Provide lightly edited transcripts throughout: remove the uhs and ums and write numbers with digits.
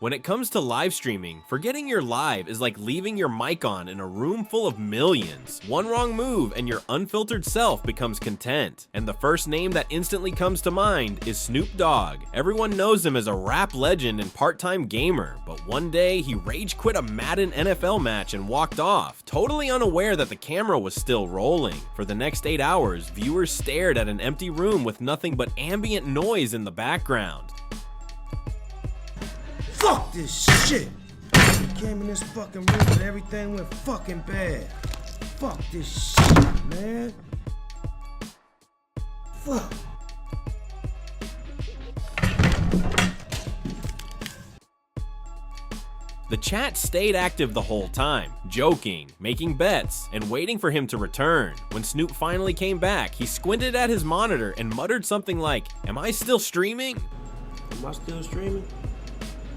When it comes to live streaming, forgetting you're live is like leaving your mic on in a room full of millions. One wrong move and your unfiltered self becomes content. And the first name that instantly comes to mind is Snoop Dogg. Everyone knows him as a rap legend and part-time gamer, but one day he rage quit a Madden NFL match and walked off, totally unaware that the camera was still rolling. For the next 8 hours, viewers stared at an empty room with nothing but ambient noise in the background. Fuck this shit! We came in this fucking room and everything went fucking bad. Fuck this shit, man. Fuck. The chat stayed active the whole time, joking, making bets, and waiting for him to return. When Snoop finally came back, he squinted at his monitor and muttered something like, "Am I still streaming?" Am I still streaming?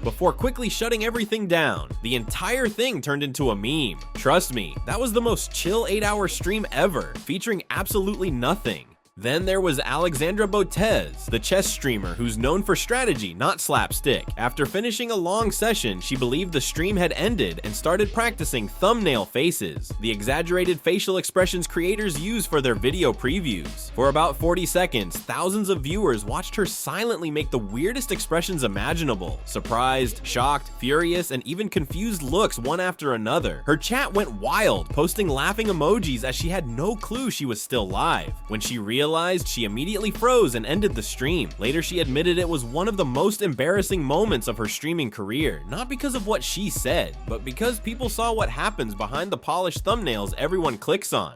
Before quickly shutting everything down. The entire thing turned into a meme. Trust me, that was the most chill 8-hour stream ever, featuring absolutely nothing. Then there was Alexandra Botez, the chess streamer who's known for strategy, not slapstick. After finishing a long session, she believed the stream had ended and started practicing thumbnail faces, the exaggerated facial expressions creators use for their video previews. For about 40 seconds, thousands of viewers watched her silently make the weirdest expressions imaginable. Surprised, shocked, furious, and even confused looks one after another. Her chat went wild, posting laughing emojis as she had no clue she was still live. When she realized, she immediately froze and ended the stream. Later, she admitted it was one of the most embarrassing moments of her streaming career, not because of what she said, but because people saw what happens behind the polished thumbnails everyone clicks on.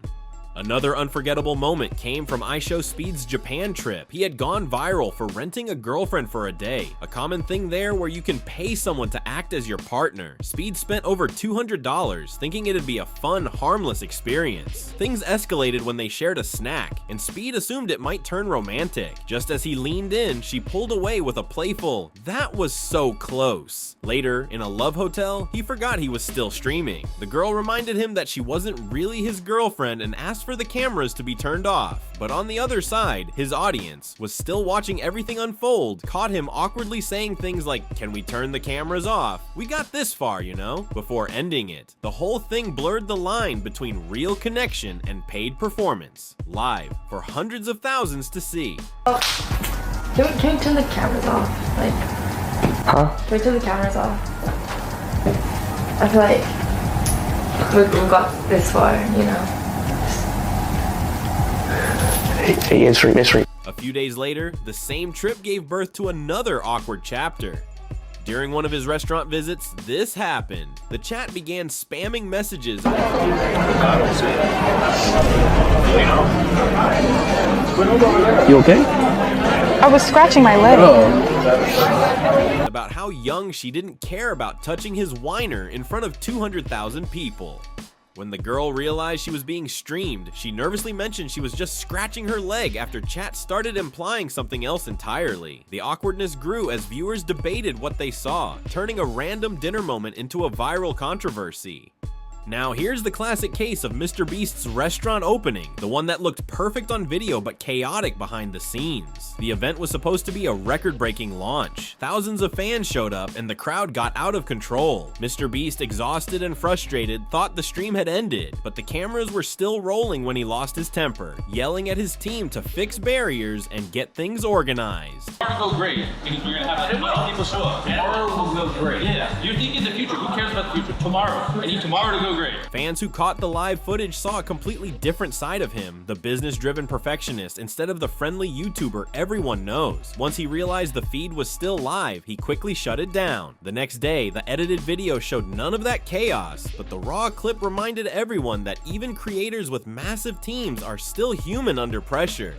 Another unforgettable moment came from IShowSpeed's Japan trip. He had gone viral for renting a girlfriend for a day, a common thing there where you can pay someone to act as your partner. Speed spent over $200, thinking it'd be a fun, harmless experience. Things escalated when they shared a snack, and Speed assumed it might turn romantic. Just as he leaned in, she pulled away with a playful, "That was so close." Later, in a love hotel, he forgot he was still streaming. The girl reminded him that she wasn't really his girlfriend and asked for the cameras to be turned off. But on the other side, his audience was still watching everything unfold, caught him awkwardly saying things like, "Can we turn the cameras off? We got this far, you know," before ending it. The whole thing blurred the line between real connection and paid performance, live for hundreds of thousands to see. Can we turn the cameras off? Like, can we turn the cameras off? I feel like we got this far, you know. A few days later, the same trip gave birth to another awkward chapter. During one of his restaurant visits, this happened. The chat began spamming messages. You okay? I was scratching my leg. About how young she didn't care about touching his whiner in front of 200,000 people. When the girl realized she was being streamed, she nervously mentioned she was just scratching her leg after chat started implying something else entirely. The awkwardness grew as viewers debated what they saw, turning a random dinner moment into a viral controversy. Now here's the classic case of Mr. Beast's restaurant opening, the one that looked perfect on video but chaotic behind the scenes. The event was supposed to be a record-breaking launch. Thousands of fans showed up and the crowd got out of control. Mr. Beast, exhausted and frustrated, thought the stream had ended, but the cameras were still rolling when he lost his temper, yelling at his team to fix barriers and get things organized. Tomorrow will go great, because we're gonna have a lot of people show up. Tomorrow will go great. Yeah, you're thinking the future. Who cares about the future? Tomorrow. I need tomorrow to go great. Fans who caught the live footage saw a completely different side of him, the business-driven perfectionist instead of the friendly YouTuber everyone knows. Once he realized the feed was still live, he quickly shut it down. The next day, the edited video showed none of that chaos, but the raw clip reminded everyone that even creators with massive teams are still human under pressure.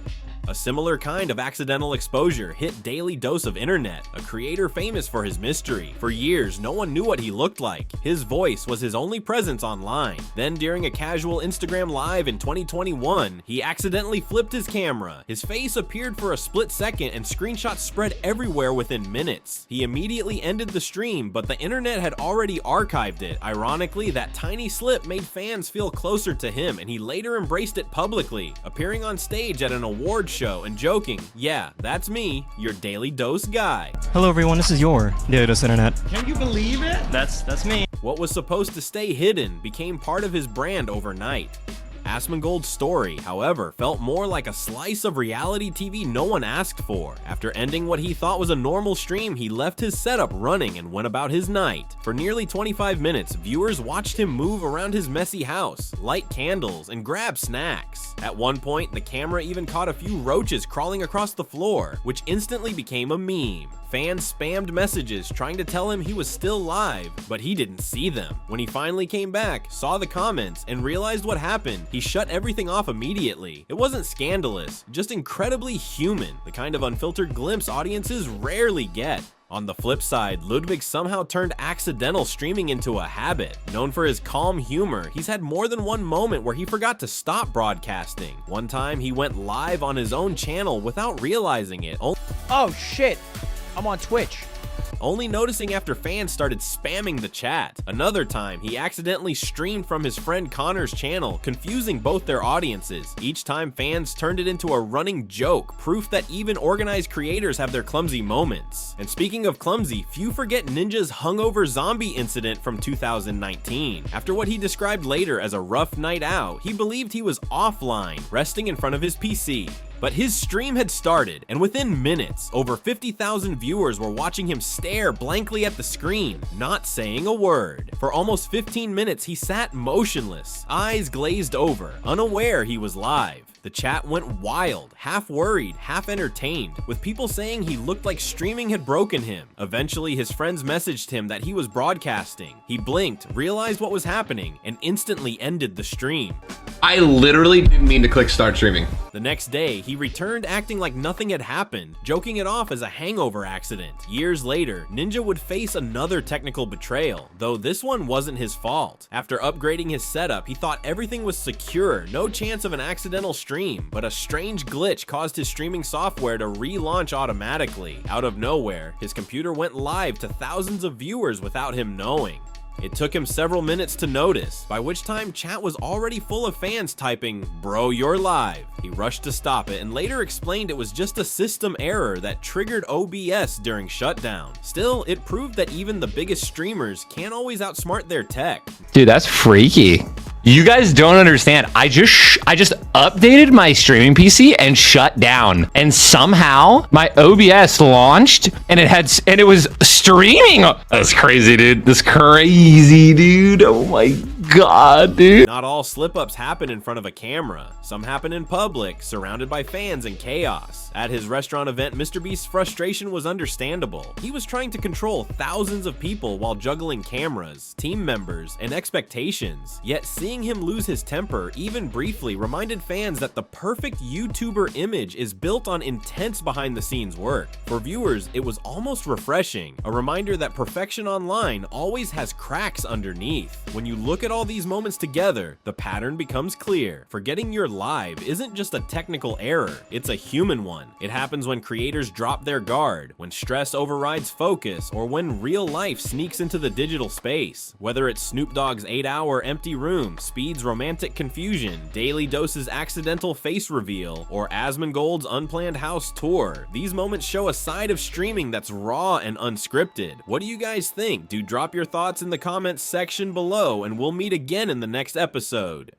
A similar kind of accidental exposure hit Daily Dose of Internet, a creator famous for his mystery. For years, no one knew what he looked like. His voice was his only presence online. Then during a casual Instagram Live in 2021, he accidentally flipped his camera. His face appeared for a split second and screenshots spread everywhere within minutes. He immediately ended the stream, but the internet had already archived it. Ironically, that tiny slip made fans feel closer to him, and he later embraced it publicly, appearing on stage at an award show and joking, "Yeah, that's me, your Daily Dose guy." Hello everyone, this is your Daily Dose Internet. Can you believe it? That's me. What was supposed to stay hidden became part of his brand overnight. Asmongold's story, however, felt more like a slice of reality TV no one asked for. After ending what he thought was a normal stream, he left his setup running and went about his night. For nearly 25 minutes, viewers watched him move around his messy house, light candles, and grab snacks. At one point, the camera even caught a few roaches crawling across the floor, which instantly became a meme. Fans spammed messages trying to tell him he was still live, but he didn't see them. When he finally came back, saw the comments, and realized what happened, he shut everything off immediately. It wasn't scandalous, just incredibly human, the kind of unfiltered glimpse audiences rarely get. On the flip side, Ludwig somehow turned accidental streaming into a habit. Known for his calm humor, he's had more than one moment where he forgot to stop broadcasting. One time, he went live on his own channel without realizing it. Oh shit, I'm on Twitch. Only noticing after fans started spamming the chat. Another time, he accidentally streamed from his friend Connor's channel, confusing both their audiences. Each time, fans turned it into a running joke, proof that even organized creators have their clumsy moments. And speaking of clumsy, few forget Ninja's hungover zombie incident from 2019. After what he described later as a rough night out, he believed he was offline, resting in front of his PC. But his stream had started, and within minutes, over 50,000 viewers were watching him stare blankly at the screen, not saying a word. For almost 15 minutes, he sat motionless, eyes glazed over, unaware he was live. The chat went wild, half worried, half entertained, with people saying he looked like streaming had broken him. Eventually, his friends messaged him that he was broadcasting. He blinked, realized what was happening, and instantly ended the stream. I literally didn't mean to click start streaming. The next day, he returned acting like nothing had happened, joking it off as a hangover accident. Years later, Ninja would face another technical betrayal, though this one wasn't his fault. After upgrading his setup, he thought everything was secure, no chance of an accidental stream, but a strange glitch caused his streaming software to relaunch automatically. Out of nowhere, his computer went live to thousands of viewers without him knowing. It took him several minutes to notice, by which time chat was already full of fans typing, "Bro, you're live." He rushed to stop it and later explained it was just a system error that triggered OBS during shutdown. Still, it proved that even the biggest streamers can't always outsmart their tech. Dude, that's freaky. You guys don't understand. I just updated my streaming PC and shut down, and somehow my OBS launched and it was streaming. That's crazy, dude. That's crazy, dude. Oh my god, dude. Not all slip-ups happen in front of a camera. Some happen in public, surrounded by fans and chaos. At his restaurant event, Mr. Beast's frustration was understandable. He was trying to control thousands of people while juggling cameras, team members, and expectations. Yet seeing him lose his temper, even briefly, reminded fans that the perfect YouTuber image is built on intense behind-the-scenes work. For viewers, it was almost refreshing, a reminder that perfection online always has cracks underneath. When you look at all these moments together, the pattern becomes clear. Forgetting you're live isn't just a technical error, it's a human one. It happens when creators drop their guard, when stress overrides focus, or when real life sneaks into the digital space. Whether it's Snoop Dogg's 8-hour empty room, Speed's romantic confusion, Daily Dose's accidental face reveal, or Asmongold's unplanned house tour, these moments show a side of streaming that's raw and unscripted. What do you guys think? Do drop your thoughts in the comments section below, and we'll meet again in the next episode.